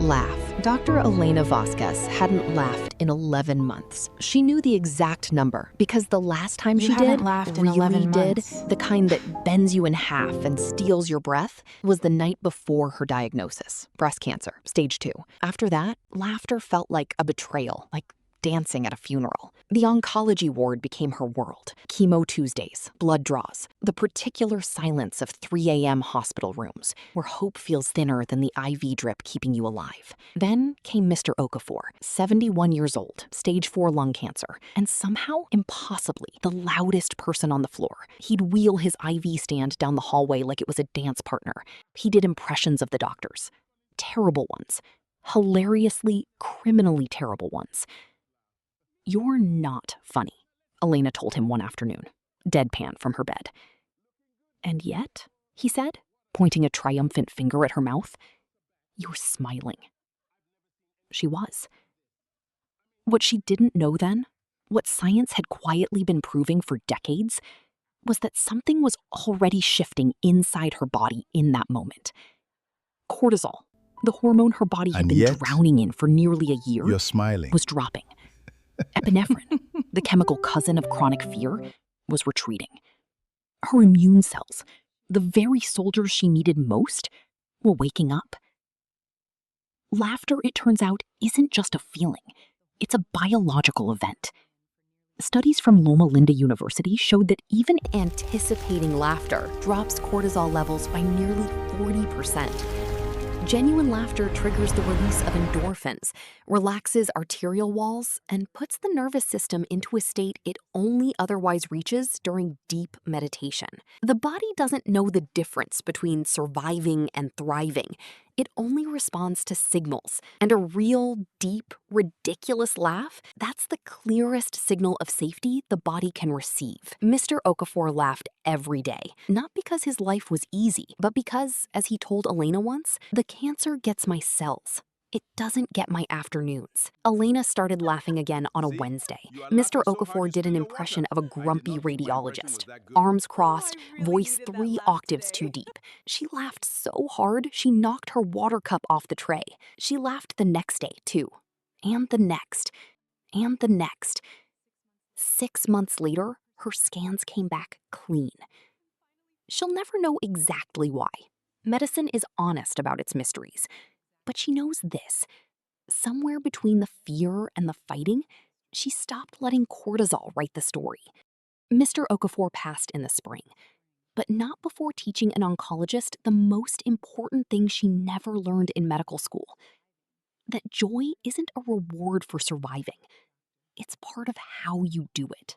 laugh. Dr. Elena Vasquez hadn't laughed in 11 months. She knew the exact number because the last time she did, laughed in really 11 did, months. the kind that bends you in half and steals your breath, was the night before her diagnosis, breast cancer, stage 2. After that, laughter felt like a betrayal, like dancing at a funeral. The oncology ward became her world. Chemo Tuesdays, blood draws, the particular silence of 3 a.m. hospital rooms, where hope feels thinner than the IV drip keeping you alive. Then came Mr. Okafor, 71 years old, stage 4 lung cancer, and somehow, impossibly, the loudest person on the floor. He'd wheel his IV stand down the hallway like it was a dance partner. He did impressions of the doctors. Terrible ones. Hilariously, criminally terrible ones. "You're not funny," Elena told him one afternoon, deadpan from her bed. "And yet," he said, pointing a triumphant finger at her mouth, "you're smiling." She was. What she didn't know then, what science had quietly been proving for decades, was that something was already shifting inside her body in that moment. Cortisol, the hormone her body had And been yet, drowning in for nearly a year, you're smiling. was dropping. Epinephrine, the chemical cousin of chronic fear, was retreating. Her immune cells, the very soldiers she needed most, were waking up. Laughter, it turns out, isn't just a feeling. It's a biological event. Studies from Loma Linda University showed that even anticipating laughter drops cortisol levels by nearly 40%. Genuine laughter triggers the release of endorphins, relaxes arterial walls, and puts the nervous system into a state it only otherwise reaches during deep meditation. The body doesn't know the difference between surviving and thriving. It only responds to signals, and a real, deep, ridiculous laugh, that's the clearest signal of safety the body can receive. Mr. Okafor laughed every day, not because his life was easy, but because, as he told Elena once, "The cancer gets my cells. It doesn't get my afternoons." Elena started laughing again on a Wednesday. Mr. Okafor did an impression of a grumpy radiologist. Arms crossed, voice 3 octaves too deep. She laughed so hard, she knocked her water cup off the tray. She laughed the next day, too. And the next. And the next. 6 months later, her scans came back clean. She'll never know exactly why. Medicine is honest about its mysteries. But she knows this. Somewhere between the fear and the fighting, she stopped letting cortisol write the story. Mr. Okafor passed in the spring, but not before teaching an oncologist the most important thing she never learned in medical school: that joy isn't a reward for surviving. It's part of how you do it.